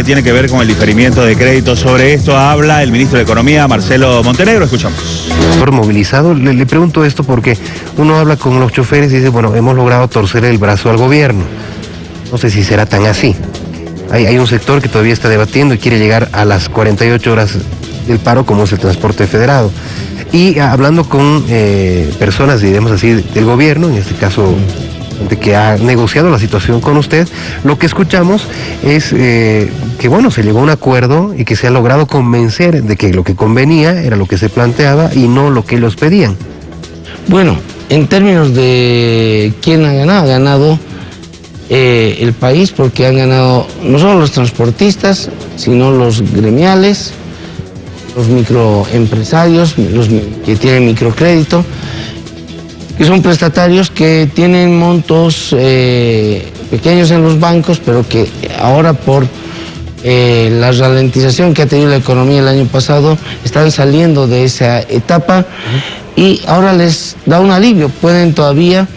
tiene que ver con el diferimiento de créditos. Sobre esto habla el ministro de Economía, Marcelo Montenegro. Escuchamos. Movilizado, le pregunto esto porque uno habla con los choferes y dice, bueno, hemos logrado torcer el brazo al gobierno. No sé si será tan así. Hay un sector que todavía está debatiendo y quiere llegar a las 48 horas del paro, como es el transporte federado. Y hablando con personas, diremos así, del gobierno, en este caso, de que ha negociado la situación con usted, lo que escuchamos es que, bueno, se llegó a un acuerdo y que se ha logrado convencer de que lo que convenía era lo que se planteaba y no lo que ellos pedían. Bueno, en términos de quién ha ganado el país, porque han ganado no solo los transportistas, sino los gremiales, los microempresarios, los que tienen microcrédito, que son prestatarios que tienen montos pequeños en los bancos, pero que ahora por la ralentización que ha tenido la economía el año pasado, están saliendo de esa etapa y ahora les da un alivio. Pueden todavía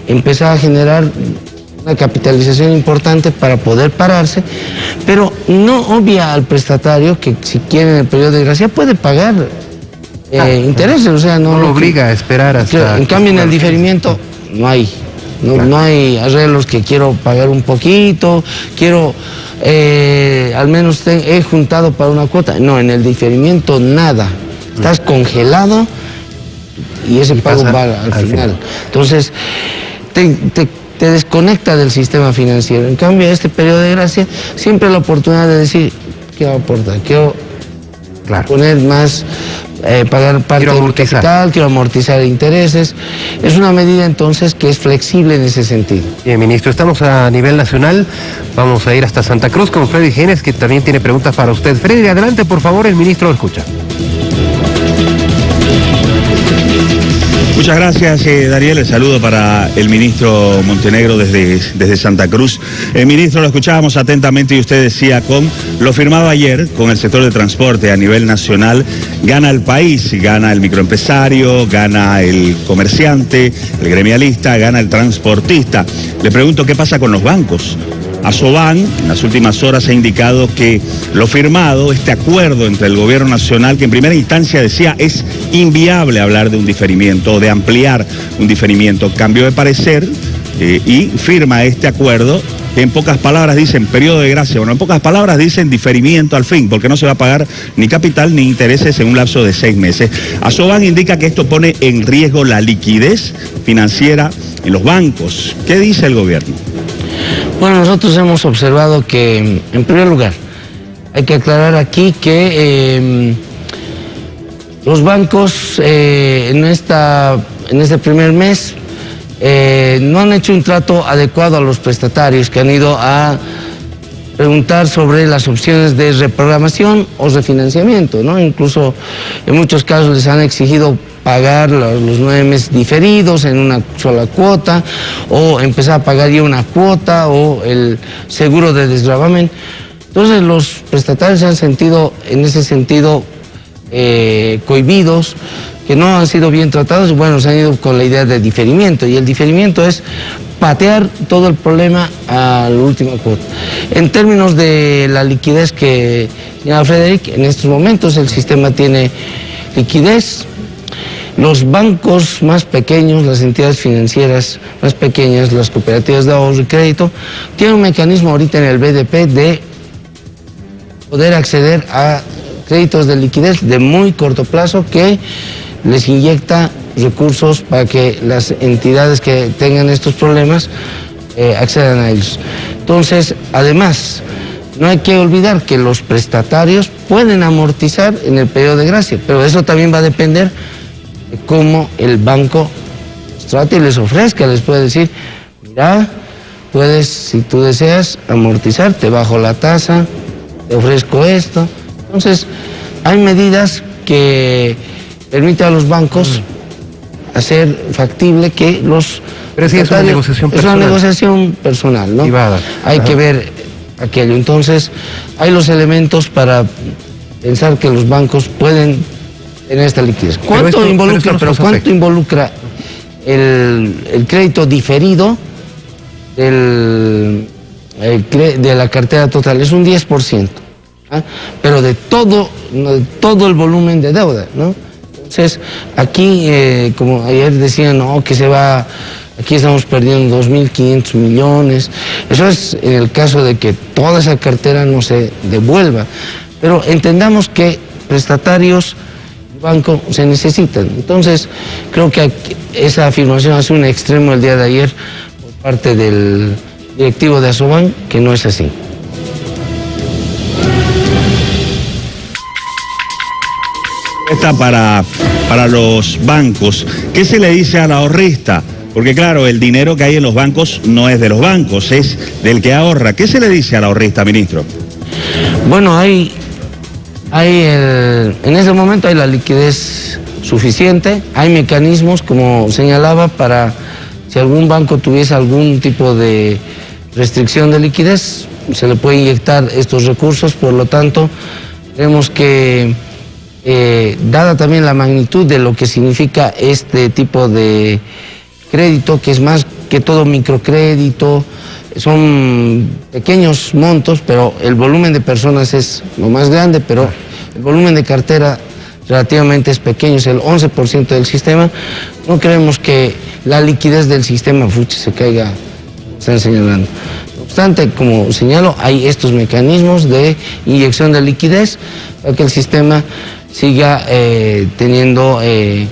empezar a generar una capitalización importante para poder pararse, pero no obvia al prestatario que si quiere en el periodo de gracia puede pagar intereses, o sea, no lo obliga a esperar hasta... En cambio, en el diferimiento no hay, no hay arreglos que quiero pagar un poquito, quiero, al menos he juntado para una cuota. No, en el diferimiento nada, estás congelado y ese pago va al final. Entonces, te desconecta del sistema financiero. En cambio, este periodo de gracia, siempre la oportunidad de decir, quiero aportar, quiero poner más... pagar parte del capital, quiero amortizar intereses. Es una medida entonces que es flexible en ese sentido. Bien, ministro, estamos a nivel nacional, vamos a ir hasta Santa Cruz con Freddy Genes, que también tiene preguntas para usted. Freddy, adelante, por favor, el ministro lo escucha. Muchas gracias, Daniel. El saludo para el ministro Montenegro desde Santa Cruz. Ministro, lo escuchábamos atentamente y usted decía, con lo firmado ayer con el sector de transporte a nivel nacional, gana el país, gana el microempresario, gana el comerciante, el gremialista, gana el transportista. Le pregunto, ¿qué pasa con los bancos? Asoban, en las últimas horas, ha indicado que lo firmado, este acuerdo entre el gobierno nacional, que en primera instancia decía es inviable hablar de un diferimiento o de ampliar un diferimiento, cambió de parecer y firma este acuerdo que en pocas palabras dicen periodo de gracia, bueno, en pocas palabras dicen diferimiento al fin, porque no se va a pagar ni capital ni intereses en un lapso de 6 meses. Asoban indica que esto pone en riesgo la liquidez financiera en los bancos. ¿Qué dice el gobierno? Bueno, nosotros hemos observado que, en primer lugar, hay que aclarar aquí que los bancos en este primer mes no han hecho un trato adecuado a los prestatarios que han ido a preguntar sobre las opciones de reprogramación o refinanciamiento, ¿no? Incluso en muchos casos les han exigido pagar los 9 meses diferidos en una sola cuota, o empezar a pagar ya una cuota, o el seguro de desgravamen. Entonces los prestatarios se han sentido, en ese sentido, cohibidos, que no han sido bien tratados. Bueno, se han ido con la idea de diferimiento, y el diferimiento es patear todo el problema a la última cuota. En términos de la liquidez que señala Frederick, en estos momentos el sistema tiene liquidez. Los bancos más pequeños, las entidades financieras más pequeñas, las cooperativas de ahorro y crédito, tienen un mecanismo ahorita en el BDP de poder acceder a créditos de liquidez de muy corto plazo que les inyecta recursos para que las entidades que tengan estos problemas accedan a ellos. Entonces, además, no hay que olvidar que los prestatarios pueden amortizar en el periodo de gracia, pero eso también va a depender de cómo el banco los trate y les ofrezca. Les puede decir, mira, puedes, si tú deseas, amortizar, te bajo la tasa, te ofrezco esto. Entonces, hay medidas que permiten a los bancos hacer factible que los... Pero sí, es una negociación personal. Es una negociación personal, ¿no? Privada. Hay que ver aquello. Entonces, hay los elementos para pensar que los bancos pueden tener esta liquidez. ¿Cuánto involucra el crédito diferido de la cartera total? Es un 10%. pero de todo el volumen de deuda, ¿no? Entonces, aquí, como ayer decían, no, que aquí estamos perdiendo 2.500 millones. Eso es en el caso de que toda esa cartera no se devuelva. Pero entendamos que prestatarios y banco se necesitan. Entonces, creo que esa afirmación hace un extremo el día de ayer por parte del directivo de Asoban, que no es así. Esta para los bancos, ¿qué se le dice al ahorrista? Porque claro, el dinero que hay en los bancos no es de los bancos, es del que ahorra. ¿Qué se le dice al ahorrista, ministro? Bueno, en ese momento hay la liquidez suficiente, hay mecanismos, como señalaba, para si algún banco tuviese algún tipo de restricción de liquidez, se le puede inyectar estos recursos. Por lo tanto, creemos que dada también la magnitud de lo que significa este tipo de crédito, que es más que todo microcrédito, son pequeños montos, pero el volumen de personas es lo más grande, pero el volumen de cartera relativamente es pequeño, es el 11% del sistema. No creemos que la liquidez del sistema se caiga, como están señalando. No obstante, como señalo, hay estos mecanismos de inyección de liquidez para que el sistema siga teniendo el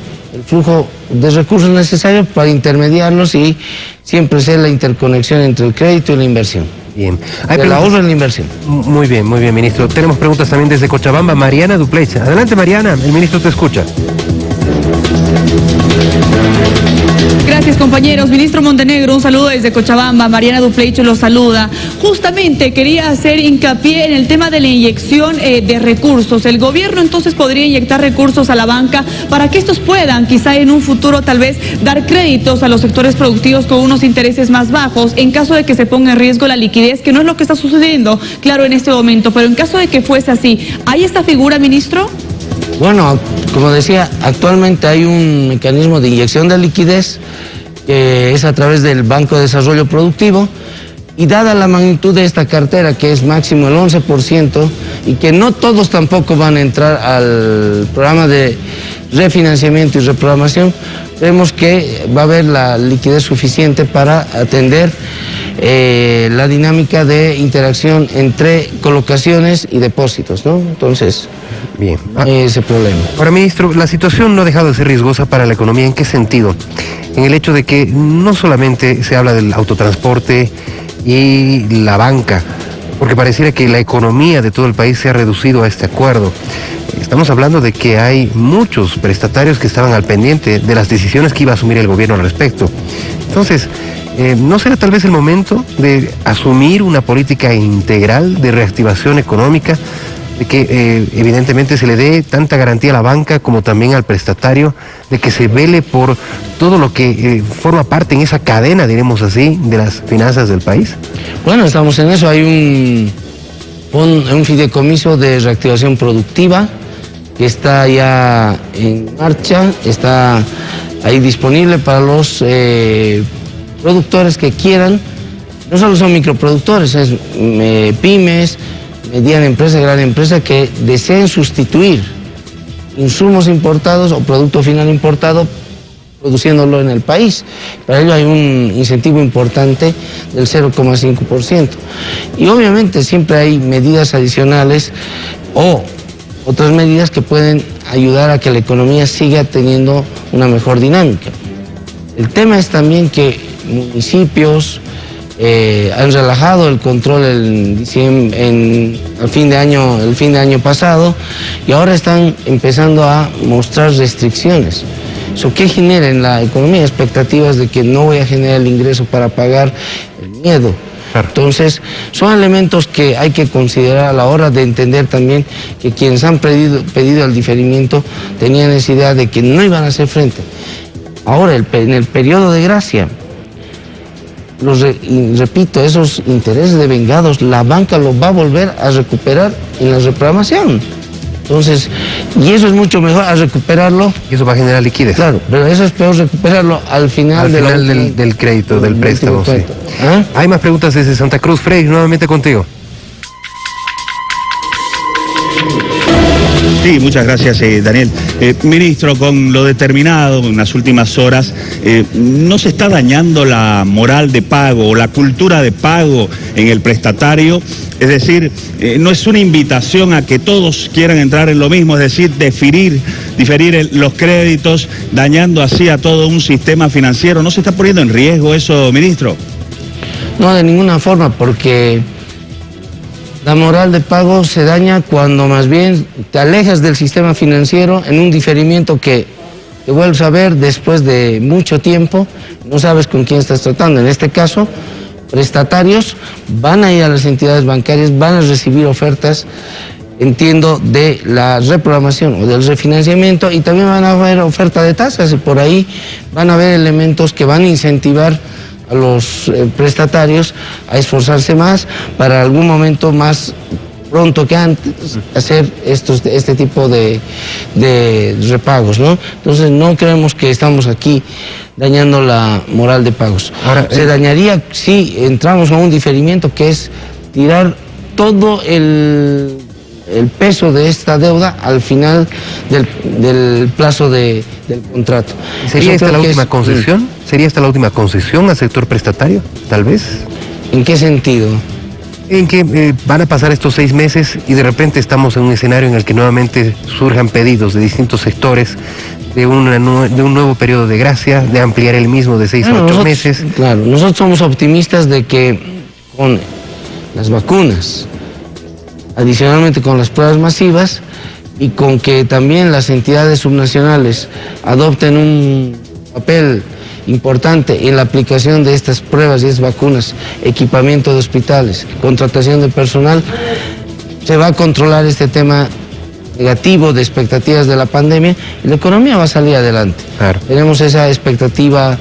flujo de recursos necesarios para intermediarlos y siempre ser la interconexión entre el crédito y la inversión. Bien. El ahorro en la inversión. Muy bien, ministro. Tenemos preguntas también desde Cochabamba. Mariana Dupleicha. Adelante, Mariana, el ministro te escucha. Gracias, compañeros. Ministro Montenegro, un saludo desde Cochabamba. Mariana Dupleicho lo saluda. Justamente quería hacer hincapié en el tema de la inyección de recursos. El gobierno entonces podría inyectar recursos a la banca para que estos puedan, quizá en un futuro tal vez, dar créditos a los sectores productivos con unos intereses más bajos en caso de que se ponga en riesgo la liquidez, que no es lo que está sucediendo, claro, en este momento. Pero en caso de que fuese así, ¿hay esta figura, ministro? Bueno, como decía, actualmente hay un mecanismo de inyección de liquidez que es a través del Banco de Desarrollo Productivo, y dada la magnitud de esta cartera, que es máximo el 11%, y que no todos tampoco van a entrar al programa de refinanciamiento y reprogramación, vemos que va a haber la liquidez suficiente para atender la dinámica de interacción entre colocaciones y depósitos, ¿no? Entonces, bien, ese problema. Ahora, ministro, la situación no ha dejado de ser riesgosa para la economía. ¿En qué sentido? En el hecho de que no solamente se habla del autotransporte y la banca, porque pareciera que la economía de todo el país se ha reducido a este acuerdo. Estamos hablando de que hay muchos prestatarios que estaban al pendiente de las decisiones que iba a asumir el gobierno al respecto. Entonces, ¿no será tal vez el momento de asumir una política integral de reactivación económica, de que evidentemente se le dé tanta garantía a la banca como también al prestatario, de que se vele por todo lo que forma parte en esa cadena, diremos así, de las finanzas del país? Bueno, estamos en eso. Hay un fideicomiso de reactivación productiva que está ya en marcha, está ahí disponible para los productores que quieran. No solo son microproductores, es pymes, mediana empresa, gran empresa, que deseen sustituir insumos importados o producto final importado produciéndolo en el país. Para ello hay un incentivo importante del 0,5%. Y obviamente siempre hay medidas adicionales o otras medidas que pueden ayudar a que la economía siga teniendo una mejor dinámica. El tema es también que municipios han relajado el control el fin de año pasado, y ahora están empezando a mostrar restricciones. ¿Eso qué genera en la economía? Expectativas de que no voy a generar el ingreso para pagar, el miedo. Claro. Entonces, son elementos que hay que considerar a la hora de entender también que quienes han pedido el diferimiento tenían esa idea de que no iban a hacer frente. Ahora, en el periodo de gracia, repito, esos intereses devengados, la banca los va a volver a recuperar en la reprogramación. Entonces, y eso es mucho mejor a recuperarlo. Y eso va a generar liquidez. Claro, pero eso es peor recuperarlo al final del crédito, del préstamo. Sí. ¿Ah? Hay más preguntas desde Santa Cruz. Frei, nuevamente contigo. Sí, muchas gracias, Daniel. Ministro, con lo determinado en las últimas horas, ¿no se está dañando la moral de pago o la cultura de pago en el prestatario? Es decir, no es una invitación a que todos quieran entrar en lo mismo, es decir, diferir los créditos, dañando así a todo un sistema financiero. ¿No se está poniendo en riesgo eso, ministro? No, de ninguna forma, porque la moral de pago se daña cuando más bien te alejas del sistema financiero en un diferimiento que te vuelves a ver después de mucho tiempo, no sabes con quién estás tratando. En este caso, prestatarios van a ir a las entidades bancarias, van a recibir ofertas, entiendo, de la reprogramación o del refinanciamiento, y también van a haber oferta de tasas, y por ahí van a haber elementos que van a incentivar a los prestatarios a esforzarse más para algún momento más pronto que antes hacer este tipo de repagos, ¿no? Entonces no creemos que estamos aquí dañando la moral de pagos. Ahora, se dañaría si entramos a un diferimiento, que es tirar todo el peso de esta deuda al final del plazo del contrato. ¿Sería esta la última concesión? ¿Sería esta la última concesión al sector prestatario, tal vez? ¿En qué sentido? En que van a pasar estos 6 meses y de repente estamos en un escenario en el que nuevamente surjan pedidos de distintos sectores de un nuevo periodo de gracia, de ampliar el mismo de 6 a 8 meses. Claro, nosotros somos optimistas de que con las vacunas, adicionalmente con las pruebas masivas y con que también las entidades subnacionales adopten un papel importante en la aplicación de estas pruebas y estas vacunas, equipamiento de hospitales, contratación de personal, se va a controlar este tema negativo de expectativas de la pandemia y la economía va a salir adelante. Claro. Tenemos esa expectativa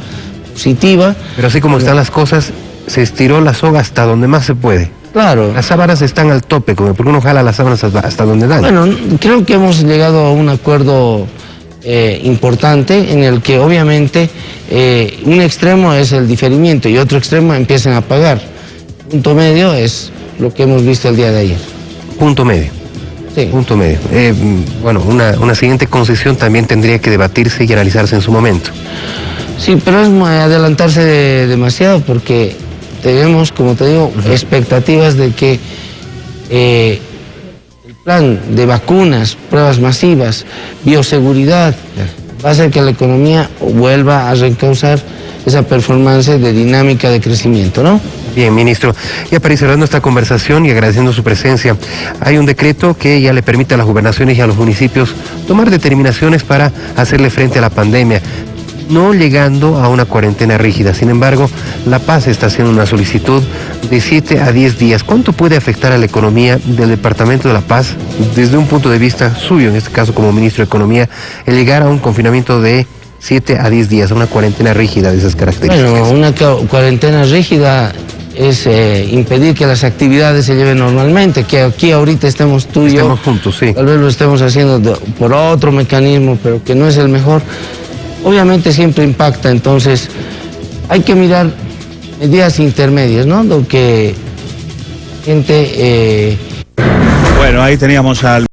positiva. Pero así como están las cosas, se estiró la soga hasta donde más se puede. Claro. Las sábanas están al tope, porque uno jala las sábanas hasta donde dan. Bueno, creo que hemos llegado a un acuerdo importante en el que obviamente un extremo es el diferimiento y otro extremo empiezan a pagar. Punto medio es lo que hemos visto el día de ayer. Punto medio. Sí. Punto medio. Bueno, una siguiente concesión también tendría que debatirse y analizarse en su momento. Sí, pero es adelantarse demasiado porque tenemos, como te digo, expectativas de que el plan de vacunas, pruebas masivas, bioseguridad, va a hacer que la economía vuelva a reencauzar esa performance de dinámica de crecimiento, ¿no? Bien, ministro, ya para ir cerrando esta conversación y agradeciendo su presencia, hay un decreto que ya le permite a las gobernaciones y a los municipios tomar determinaciones para hacerle frente a la pandemia, no llegando a una cuarentena rígida. Sin embargo, La Paz está haciendo una solicitud de 7 a 10 días. ¿Cuánto puede afectar a la economía del departamento de La Paz, desde un punto de vista suyo, en este caso como ministro de Economía, el llegar a un confinamiento de 7 a 10 días, a una cuarentena rígida de esas características? Bueno, una cuarentena rígida es impedir que las actividades se lleven normalmente, que aquí ahorita estemos tú y yo. Estamos juntos, sí. Tal vez lo estemos haciendo por otro mecanismo, pero que no es el mejor. Obviamente siempre impacta, entonces hay que mirar medidas intermedias, ¿no? Lo que gente... Bueno, ahí teníamos al...